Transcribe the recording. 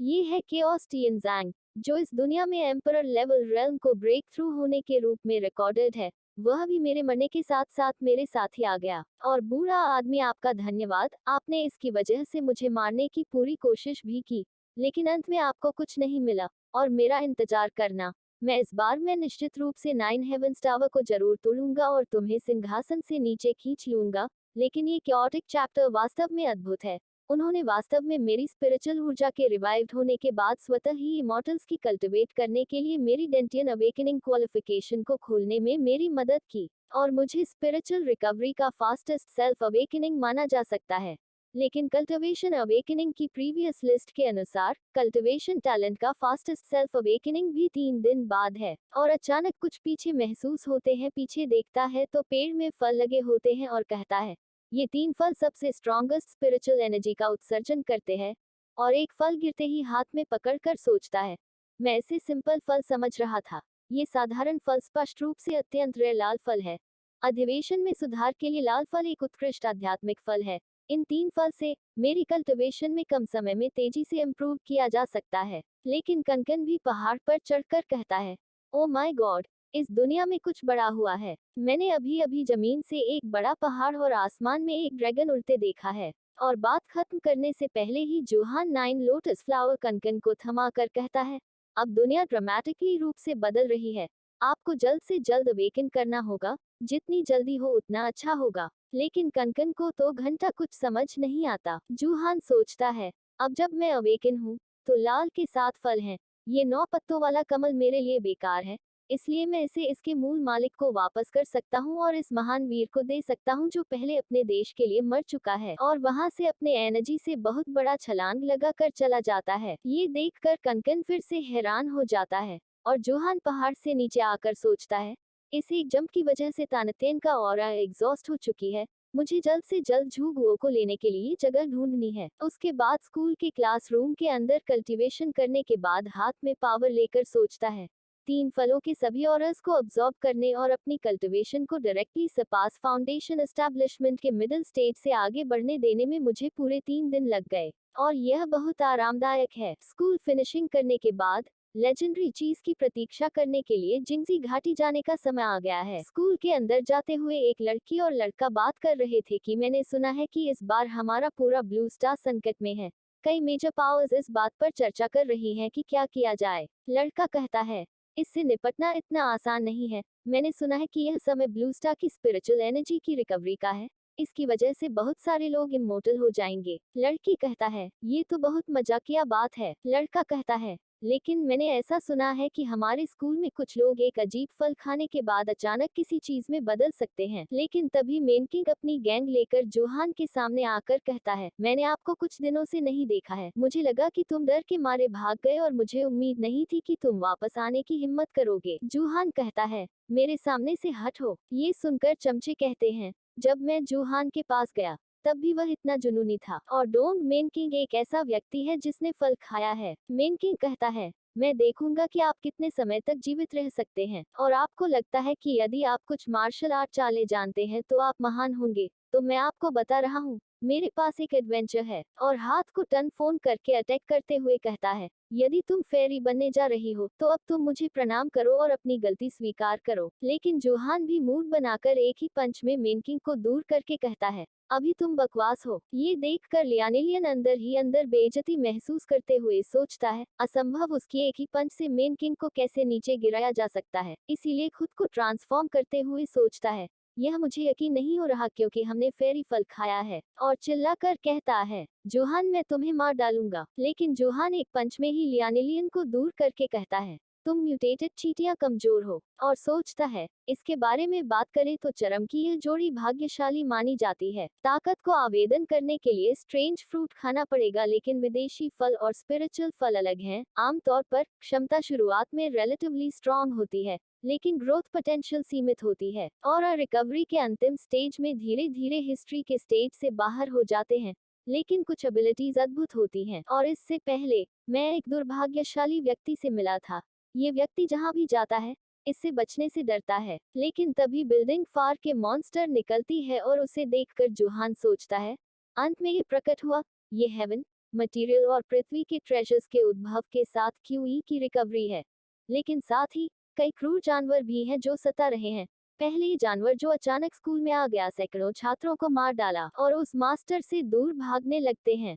ये है केओस टिएनज़ांग, जो इस दुनिया में एम्परर लेवल रेल्म को ब्रेक थ्रू होने के रूप में रिकॉर्डेड है। वह भी मेरे मरने के साथ साथ मेरे साथ ही आ गया। और बूढ़ा आदमी, आपका धन्यवाद, आपने इसकी वजह से मुझे मारने की पूरी कोशिश भी की, लेकिन अंत में आपको कुछ नहीं मिला। और मेरा इंतजार करना, मैं निश्चित रूप से 9 हेवंस टावर को जरूर तोड़ूंगा और तुम्हें सिंहासन से नीचे खींच लूंगा। लेकिन ये क्योटिक चैप्टर वास्तव में अद्भुत है। उन्होंने वास्तव में मेरी स्पिरिचुअल ऊर्जा के रिवाइव्ड होने के बाद स्वतः ही इमॉर्टल्स की कल्टिवेट करने के लिए मेरी डेंटियन अवेकनिंग क्वालिफिकेशन को खोलने में मेरी मदद की। और मुझे स्पिरिचुअल रिकवरी का फास्टेस्ट सेल्फ अवेकनिंग माना जा सकता है। लेकिन कल्टिवेशन अवेकनिंग की प्रीवियस लिस्ट के अनुसार कल्टिवेशन टैलेंट का फास्टेस्ट सेल्फ अवेकनिंग भी 3 दिन बाद है। और अचानक कुछ पीछे महसूस होते हैं। पीछे देखता है तो पेड़ में फल लगे होते हैं और कहता है, ये 3 फल सबसे स्ट्रॉन्गेस्ट स्पिरिचुअल एनर्जी का उत्सर्जन करते हैं। और एक फल गिरते ही हाथ में पकड़कर सोचता है, मैं इसे सिंपल फल समझ रहा था। ये साधारण फल स्पष्ट रूप से अत्यंत रेयर लाल फल है। अधिवेशन में सुधार के लिए लाल फल एक उत्कृष्ट आध्यात्मिक फल है। इन 3 फल से मेरी कल्टिवेशन में कम समय में तेजी से इम्प्रूव किया जा सकता है। लेकिन कनकन भी पहाड़ पर चढ़कर कहता है, ओ माय गॉड, इस दुनिया में कुछ बड़ा हुआ है। मैंने अभी अभी जमीन से एक बड़ा पहाड़ और आसमान में एक ड्रैगन उड़ते देखा है। और बात खत्म करने से पहले ही जोहान 9 लोटस फ्लावर कनकन को थमा कर कहता है, अब दुनिया ड्रामेटिकली रूप से बदल रही है। आपको जल्द से जल्द अवेकन करना होगा। जितनी जल्दी हो उतना अच्छा होगा। लेकिन कनकन को तो घंटा कुछ समझ नहीं आता। जूहान सोचता है, अब जब मैं अवेकन हूँ तो लाल के 7 फल हैं। ये 9 पत्तों वाला कमल मेरे लिए बेकार है। इसलिए मैं इसे इसके मूल मालिक को वापस कर सकता हूँ और इस महान वीर को दे सकता हूँ जो पहले अपने देश के लिए मर चुका है और वहाँ से अपने एनर्जी से बहुत बड़ा छलांग लगा कर चला जाता है। ये देखकर कनकन फिर से हैरान हो जाता है। और जोहान पहाड़ से नीचे आकर सोचता है, इस एक जंप की वजह से तानतेन का ऑरा एग्जॉस्ट हो चुकी है। मुझे जल्द से जल्द झूगुओ को लेने के लिए जगह ढूंढनी है। उसके बाद स्कूल के क्लासरूम के अंदर कल्टीवेशन करने के बाद हाथ में पावर लेकर सोचता है, 3 फलों के सभी ऑरर्स को अब्सॉर्ब करने और अपनी कल्टीवेशन को डायरेक्टली सपास फाउंडेशन एस्टैब्लिशमेंट के मिडिल स्टेज से आगे बढ़ने देने में मुझे पूरे 3 दिन लग गए। और यह बहुत आरामदायक है। स्कूल फिनिशिंग करने के बाद लेजेंडरी चीज की प्रतीक्षा करने के लिए जिंगजी घाटी जाने का समय आ गया है। स्कूल के अंदर जाते हुए एक लड़की और लड़का बात कर रहे थे कि मैंने सुना है कि इस बार हमारा पूरा ब्लू स्टार संकट में है। कई मेजर पावर्स इस बात पर चर्चा कर रही हैं कि क्या किया जाए। लड़का कहता है, इससे निपटना इतना आसान नहीं है। मैंने सुना है कि यह समय ब्लू स्टार की स्पिरिचुअल एनर्जी की रिकवरी का है। इसकी वजह से बहुत सारे लोग इमोर्टल हो जाएंगे। लड़की कहता है, ये तो बहुत मजाकिया बात है। लड़का कहता है, लेकिन मैंने ऐसा सुना है कि हमारे स्कूल में कुछ लोग एक अजीब फल खाने के बाद अचानक किसी चीज में बदल सकते हैं। लेकिन तभी मेनकिंग अपनी गैंग लेकर जोहान के सामने आकर कहता है, मैंने आपको कुछ दिनों से नहीं देखा है। मुझे लगा कि तुम डर के मारे भाग गए और मुझे उम्मीद नहीं थी कि तुम वापस आने की हिम्मत करोगे। जोहान कहता है, मेरे सामने से हटो। ये सुनकर चमचे कहते हैं, जब मैं जोहान के पास गया तब भी वह इतना जुनूनी था। और डोंग मेनकिंग एक ऐसा व्यक्ति है जिसने फल खाया है। मेनकिंग कहता है, मैं देखूंगा कि आप कितने समय तक जीवित रह सकते हैं। और आपको लगता है कि यदि आप कुछ मार्शल आर्ट चालें जानते हैं तो आप महान होंगे। तो मैं आपको बता रहा हूँ, मेरे पास एक एडवेंचर है। और हाथ को टर्न फोन करके अटैक करते हुए कहता है, यदि तुम फेरी बनने जा रही हो तो अब तुम मुझे प्रणाम करो और अपनी गलती स्वीकार करो। लेकिन जोहान भी मूड बनाकर एक ही पंच में मेनकिंग को दूर करके कहता है, अभी तुम बकवास हो। ये देखकर लियानेलियन अंदर ही अंदर बेइज्जती महसूस करते हुए सोचता है, असंभव, उसकी एक ही पंच से मेन किंग को कैसे नीचे गिराया जा सकता है। इसीलिए खुद को ट्रांसफॉर्म करते हुए सोचता है, यह मुझे यकीन नहीं हो रहा क्योंकि हमने फेरी फल खाया है। और चिल्लाकर कहता है, जोहान, मैं तुम्हें मार डालूंगा। लेकिन जोहान एक पंच में ही लियानेलियन को दूर करके कहता है, तुम म्यूटेटेड चींटियां कमजोर हो। और सोचता है, इसके बारे में बात करें तो चरम की यह जोड़ी भाग्यशाली मानी जाती है। ताकत को आवेदन करने के लिए स्ट्रेंज फ्रूट खाना पड़ेगा, लेकिन विदेशी फल और स्पिरिचुअल फल अलग हैं। आमतौर पर क्षमता शुरुआत में रिलेटिवली स्ट्रांग होती है, लेकिन ग्रोथ पोटेंशियल सीमित होती है। और रिकवरी के अंतिम स्टेज में धीरे धीरे हिस्ट्री के स्टेज से बाहर हो जाते हैं। लेकिन कुछ एबिलिटीज अद्भुत होती हैं। और इससे पहले मैं एक दुर्भाग्यशाली व्यक्ति से मिला था। ये व्यक्ति जहाँ भी जाता है इससे बचने से डरता है। लेकिन तभी बिल्डिंग फार के मॉन्स्टर निकलती है और उसे देखकर जोहान सोचता है, अंत में ये प्रकट हुआ, ये हेवन। मटेरियल और पृथ्वी के ट्रेजर्स के उद्भव के साथ क्यूई की रिकवरी है। लेकिन साथ ही कई क्रूर जानवर भी हैं जो सता रहे हैं। पहले जानवर जो अचानक स्कूल में आ गया, सैकड़ों छात्रों को मार डाला और उस मास्टर से दूर भागने लगते हैं।